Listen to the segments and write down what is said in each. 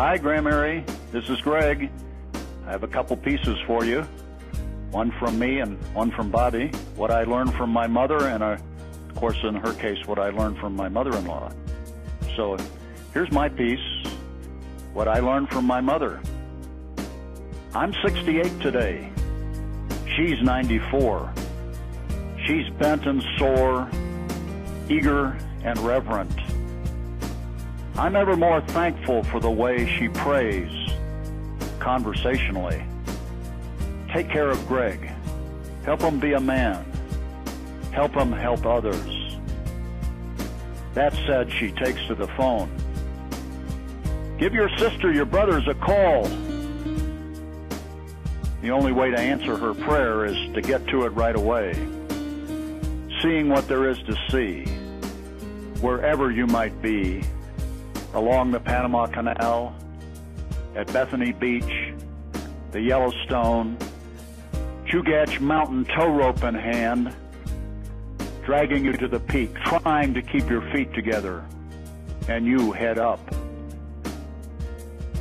Hi, Gramary. This is Greg. I have a couple pieces for you. One from me and one from Bobby. What I learned from my mother, and of course, in her case, what I learned from my mother-in-law. So here's my piece. What I learned from my mother. I'm 68 today. She's 94. She's bent and sore, eager and reverent. I'm ever more thankful for the way she prays conversationally. Take care of Greg. Help him be a man. Help him help others. That said, she takes to the phone. Give your sister, your brothers a call. The only way to answer her prayer is to get to it right away. Seeing what there is to see, wherever you might be, along the Panama Canal, at Bethany Beach, the Yellowstone, Chugach Mountain tow rope in hand, dragging you to the peak, trying to keep your feet together, and you head up.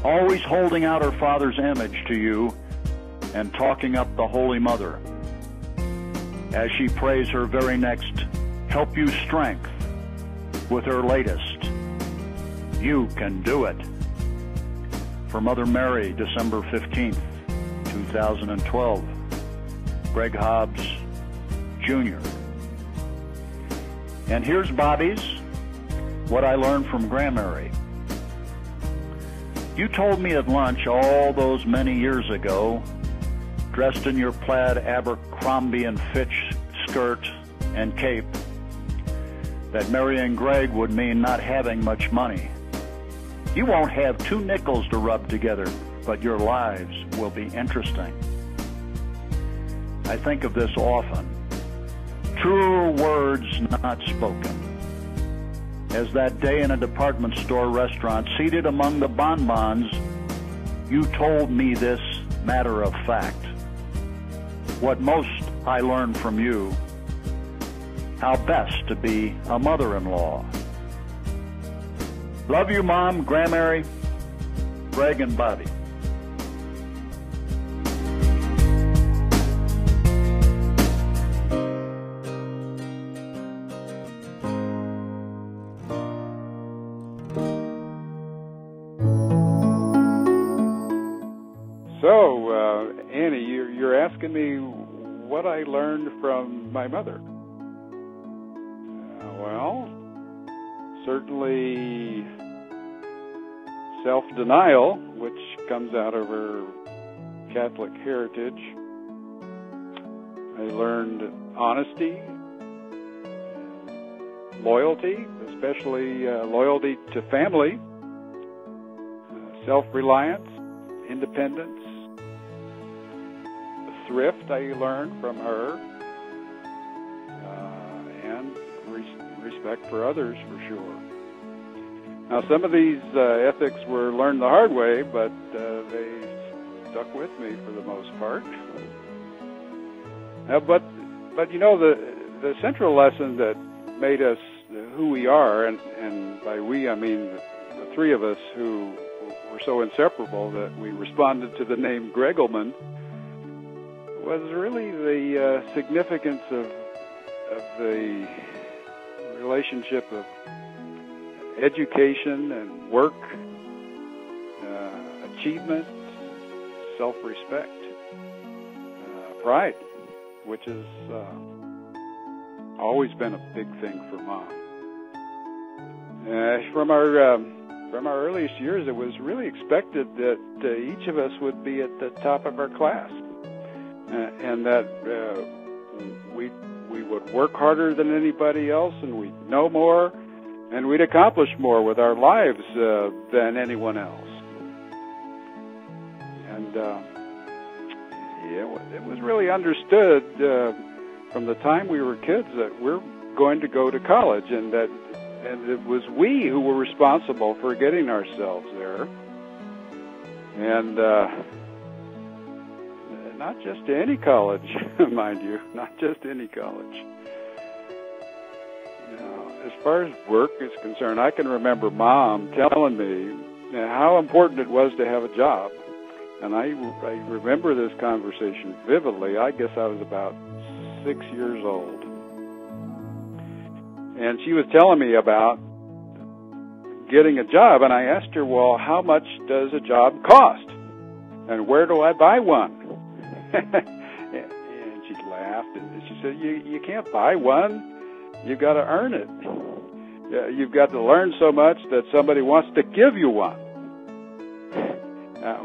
Always holding out her Father's image to you and talking up the Holy Mother as she prays her very next help you strength with her latest, you can do it. For Mother Mary, December 15th, 2012. Greg Hobbs, Jr. And here's Bobby's, what I learned from Gramary. You told me at lunch all those many years ago, dressed in your plaid Abercrombie and Fitch skirt and cape, that Mary and Greg would mean not having much money. You won't have 2 nickels to rub together, but your lives will be interesting. I think of this often. Truer words not spoken. As that day in a department store restaurant, seated among the bonbons, you told me this matter of fact. What most I learned from you, how best to be a mother-in-law. Love you, Mom, Gramary, Greg, and Bobby. So, Annie, you're asking me what I learned from my mother. Well, certainly self-denial, which comes out of her Catholic heritage. I learned honesty, loyalty, especially loyalty to family, self-reliance, independence, thrift I learned from her, and respect for others for sure. Now, some of these ethics were learned the hard way, but they stuck with me for the most part. But you know, the central lesson that made us who we are, and by we I mean the 3 of us who were so inseparable that we responded to the name Gregelman, was really the significance of the relationship of education and work, achievement, self-respect, pride, which has always been a big thing for Mom. From our earliest years, it was really expected that each of us would be at the top of our class, and that we would work harder than anybody else, and we'd know more, and we'd accomplish more with our lives than anyone else. And it was really understood from the time we were kids that we're going to go to college, and it was we who were responsible for getting ourselves there. And not just any college, mind you, not just any college. Now, as far as work is concerned, I can remember Mom telling me how important it was to have a job. And I remember this conversation vividly. I guess I was about 6 years old. And she was telling me about getting a job, and I asked her, well, how much does a job cost? And where do I buy one? And she laughed, and she said, you can't buy one. You've got to earn it. You've got to learn so much that somebody wants to give you one,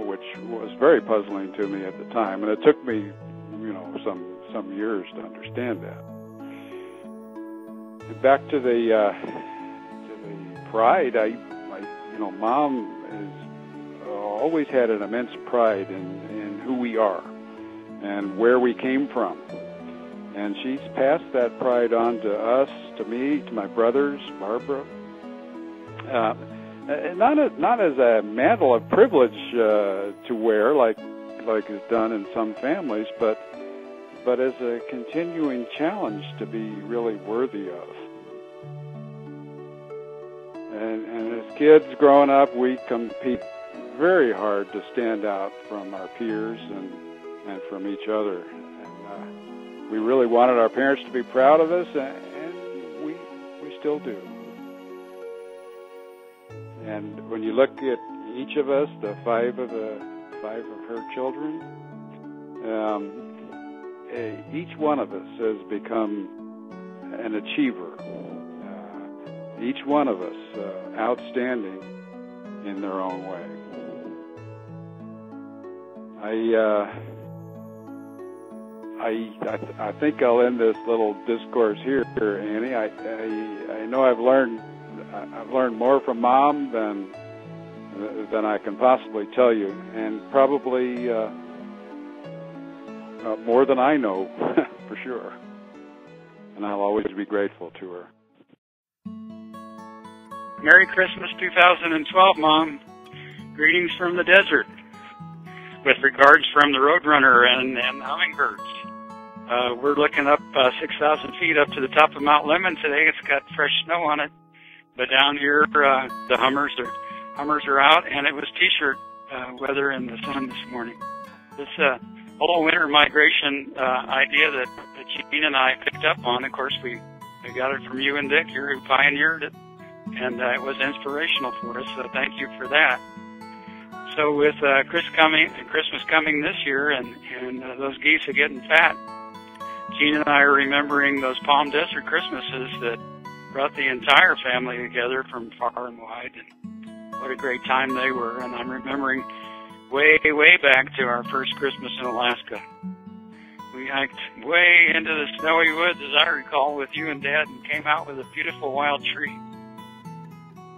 which was very puzzling to me at the time. And it took me, some years to understand that. Back to the pride, Mom has always had an immense pride in who we are and where we came from. And she's passed that pride on to us, to me, to my brothers, Barbara. Not as a mantle of privilege to wear, like is done in some families, but as a continuing challenge to be really worthy of. And as kids growing up, we compete very hard to stand out from our peers and from each other. And we really wanted our parents to be proud of us, and we still do. And when you look at each of us, the five of her children, each one of us has become an achiever. Each one of us outstanding in their own way. I think I'll end this little discourse here, Annie. I know I've learned more from Mom than I can possibly tell you, and probably more than I know for sure. And I'll always be grateful to her. Merry Christmas 2012, Mom. Greetings from the desert. With regards from the Roadrunner and the hummingbirds. We're looking up 6,000 feet up to the top of Mount Lemmon today. It's got fresh snow on it. But down here, the hummers are out, and it was T-shirt weather in the sun this morning. This whole winter migration idea that Gene and I picked up on, of course, we got it from you and Dick. You who pioneered it. And it was inspirational for us, so thank you for that. So with Christmas coming this year, and those geese are getting fat, Gene and I are remembering those Palm Desert Christmases that brought the entire family together from far and wide, and what a great time they were. And I'm remembering way back to our first Christmas in Alaska. We hiked way into the snowy woods, as I recall, with you and Dad, and came out with a beautiful wild tree.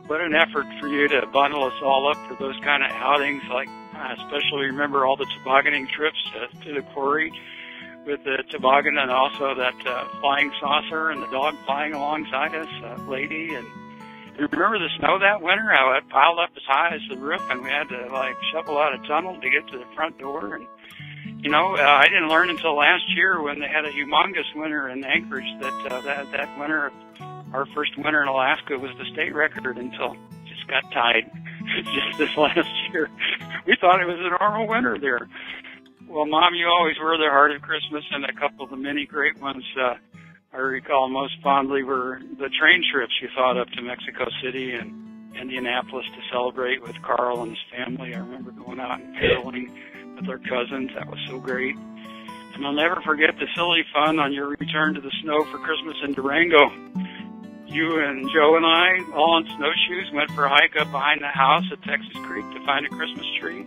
What an effort for you to bundle us all up for those kind of outings. Like, I especially remember all the tobogganing trips to the quarry with the toboggan, and also that flying saucer and the dog flying alongside us, Lady. And you remember the snow that winter, how it piled up as high as the roof, and we had to shovel out a tunnel to get to the front door. And I didn't learn until last year when they had a humongous winter in Anchorage that winter, our first winter in Alaska, was the state record until it just got tied just this last year. We thought it was a normal winter there. Well, Mom, you always were the heart of Christmas, and a couple of the many great ones I recall most fondly were the train trips you thought up to Mexico City and Indianapolis to celebrate with Carl and his family. I remember going out and caroling with our cousins. That was so great. And I'll never forget the silly fun on your return to the snow for Christmas in Durango. You and Joe and I, all on snowshoes, went for a hike up behind the house at Texas Creek to find a Christmas tree.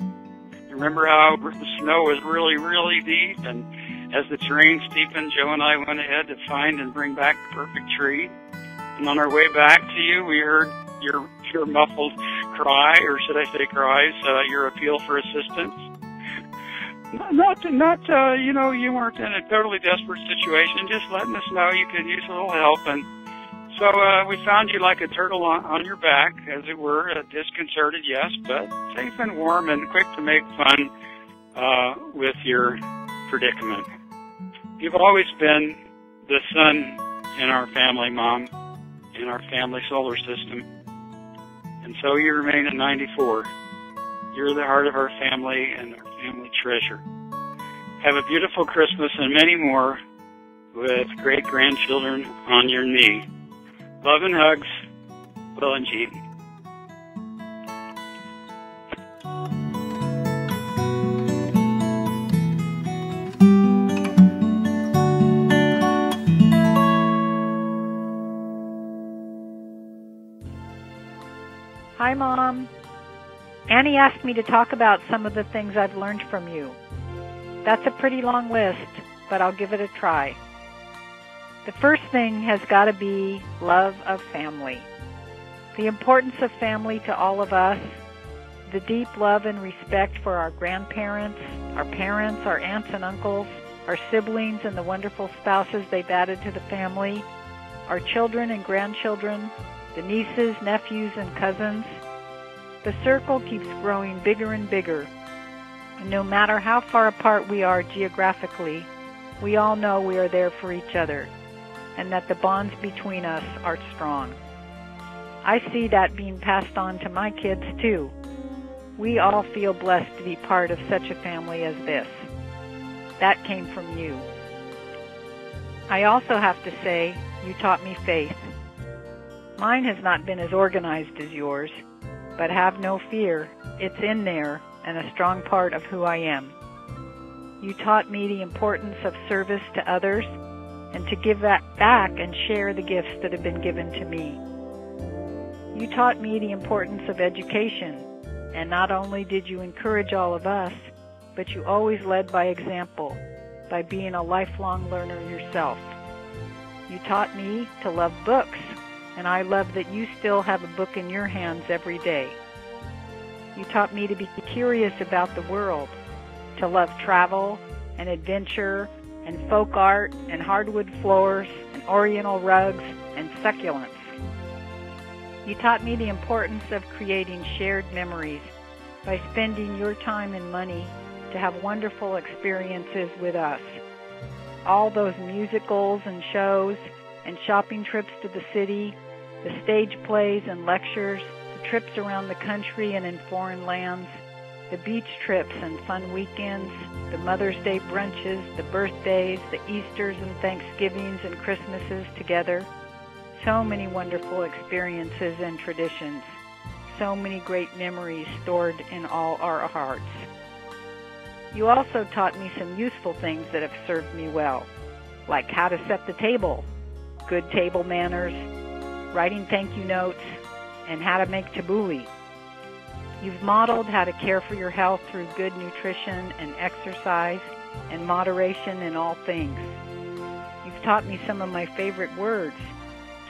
Remember how the snow was really, really deep, and as the terrain steepened, Joe and I went ahead to find and bring back the perfect tree. And on our way back to you, we heard your muffled cry, or should I say cries, your appeal for assistance. You weren't in a totally desperate situation, just letting us know you could use a little help. And so we found you like a turtle on your back, as it were, disconcerted, yes, but safe and warm and quick to make fun with your predicament. You've always been the sun in our family, Mom, in our family solar system. and so you remain at 94. You're the heart of our family and our family treasure. Have a beautiful Christmas and many more with great-grandchildren on your knee. Love and hugs, Will and Jean. Hi, Mom. Annie asked me to talk about some of the things I've learned from you. That's a pretty long list, but I'll give it a try. The first thing has got to be love of family. The importance of family to all of us, the deep love and respect for our grandparents, our parents, our aunts and uncles, our siblings and the wonderful spouses they've added to the family, our children and grandchildren, the nieces, nephews, and cousins. The circle keeps growing bigger and bigger. And no matter how far apart we are geographically, we all know we are there for each other, and that the bonds between us are strong. I see that being passed on to my kids, too. We all feel blessed to be part of such a family as this. That came from you. I also have to say, you taught me faith. Mine has not been as organized as yours, but have no fear, it's in there and a strong part of who I am. You taught me the importance of service to others and to give that back and share the gifts that have been given to me. You taught me the importance of education, and not only did you encourage all of us, but you always led by example, by being a lifelong learner yourself. You taught me to love books, and I love that you still have a book in your hands every day. You taught me to be curious about the world, to love travel and adventure and folk art and hardwood floors and oriental rugs and succulents. You taught me the importance of creating shared memories by spending your time and money to have wonderful experiences with us. All those musicals and shows and shopping trips to the city, the stage plays and lectures, the trips around the country and in foreign lands, the beach trips and fun weekends, the Mother's Day brunches, the birthdays, the Easters and Thanksgivings and Christmases together. So many wonderful experiences and traditions. So many great memories stored in all our hearts. You also taught me some useful things that have served me well, like how to set the table, good table manners, writing thank you notes, and how to make tabbouleh. You've modeled how to care for your health through good nutrition and exercise and moderation in all things. You've taught me some of my favorite words,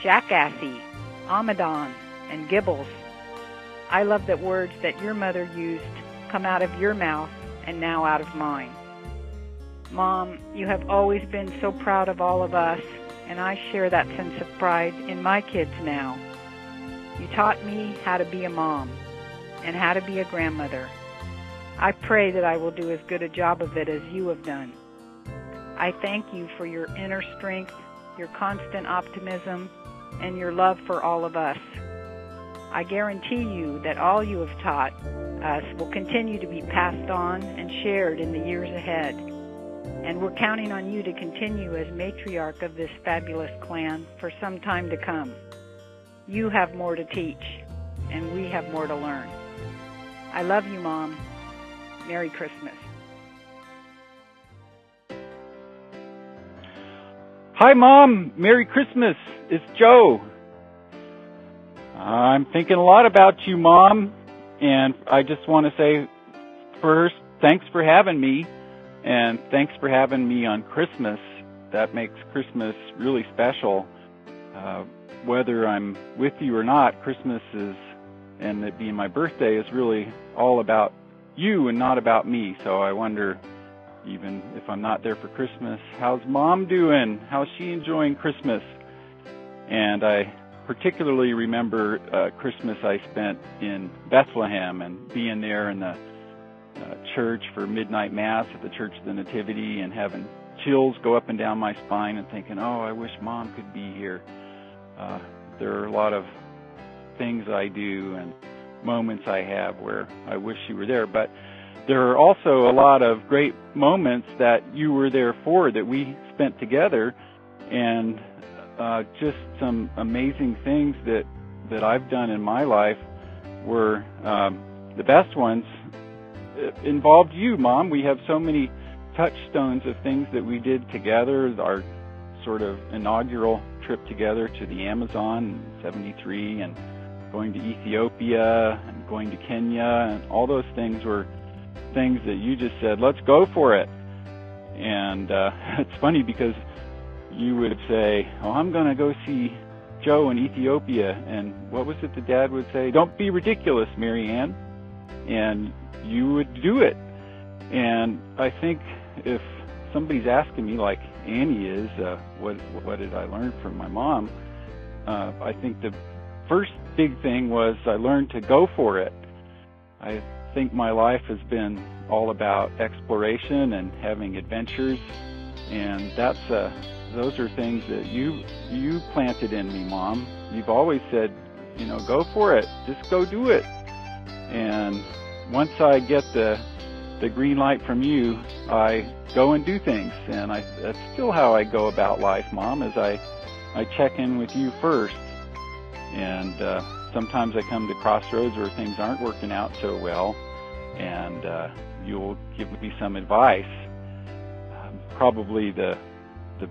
jackassy, Amadan, and gibbles. I love that words that your mother used come out of your mouth and now out of mine. Mom, you have always been so proud of all of us, and I share that sense of pride in my kids now. You taught me how to be a mom and how to be a grandmother. I pray that I will do as good a job of it as you have done. I thank you for your inner strength, your constant optimism, and your love for all of us. I guarantee you that all you have taught us will continue to be passed on and shared in the years ahead. And we're counting on you to continue as matriarch of this fabulous clan for some time to come. You have more to teach, and we have more to learn. I love you, Mom. Merry Christmas. Hi, Mom. Merry Christmas. It's Joe. I'm thinking a lot about you, Mom, and I just want to say first, thanks for having me, and thanks for having me on Christmas. That makes Christmas really special. Whether I'm with you or not, Christmas is, and it being my birthday, is really all about you and not about me. So I wonder, even if I'm not there for Christmas, how's Mom doing? How's she enjoying Christmas? And I particularly remember Christmas I spent in Bethlehem and being there in the church for midnight mass at the Church of the Nativity and having chills go up and down my spine and thinking, oh, I wish Mom could be here. There are a lot of things I do and moments I have where I wish you were there. But there are also a lot of great moments that you were there for, that we spent together, and just some amazing things that I've done in my life were the best ones involved you, Mom. We have so many touchstones of things that we did together. Our sort of inaugural trip together to the Amazon in '73, and going to Ethiopia and going to Kenya, and all those things were things that you just said, let's go for it. And it's funny because you would say, oh, I'm going to go see Joe in Ethiopia. And what was it the Dad would say? Don't be ridiculous, Mary Ann. And you would do it. And I think if somebody's asking me, like Annie is, what did I learn from my mom? I think the first big thing was I learned to go for it. I think my life has been all about exploration and having adventures, and those are things that you planted in me, Mom. You've always said, go for it, just go do it. And once I get the green light from you, I go and do things, and that's still how I go about life, Mom, is I check in with you first. And sometimes I come to crossroads where things aren't working out so well, and you'll give me some advice. Probably the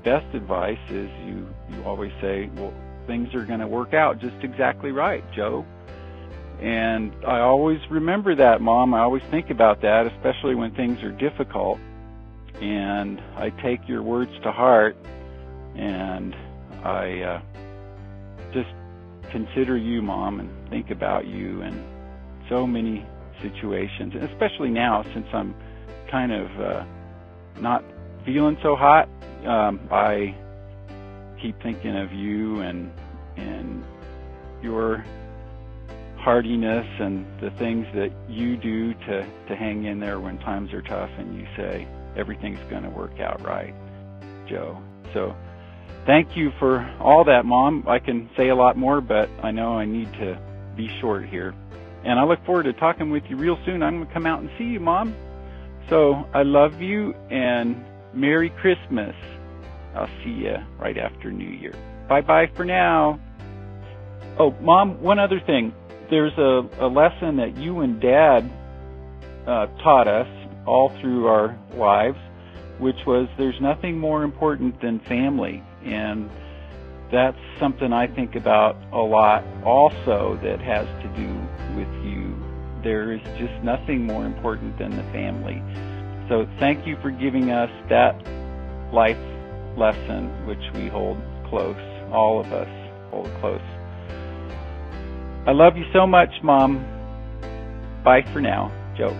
best advice is you always say, well, things are going to work out just exactly right, Joe. And I always remember that, Mom. I always think about that, especially when things are difficult. And I take your words to heart, and I just consider you, Mom, and think about you in so many situations, and especially now since I'm kind of not feeling so hot. I keep thinking of you and your hardiness and the things that you do to hang in there when times are tough, and you say everything's going to work out right, Joe. So thank you for all that, Mom. I can say a lot more, but I know I need to be short here. And I look forward to talking with you real soon. I'm going to come out and see you, Mom. So I love you, and Merry Christmas. I'll see you right after New Year. Bye-bye for now. Oh, Mom, one other thing. There's a lesson that you and Dad taught us all through our lives, which was there's nothing more important than family. And that's something I think about a lot also that has to do with you. There is just nothing more important than the family. So thank you for giving us that life lesson, which we hold close. All of us hold close. I love you so much, Mom. Bye for now, Joe.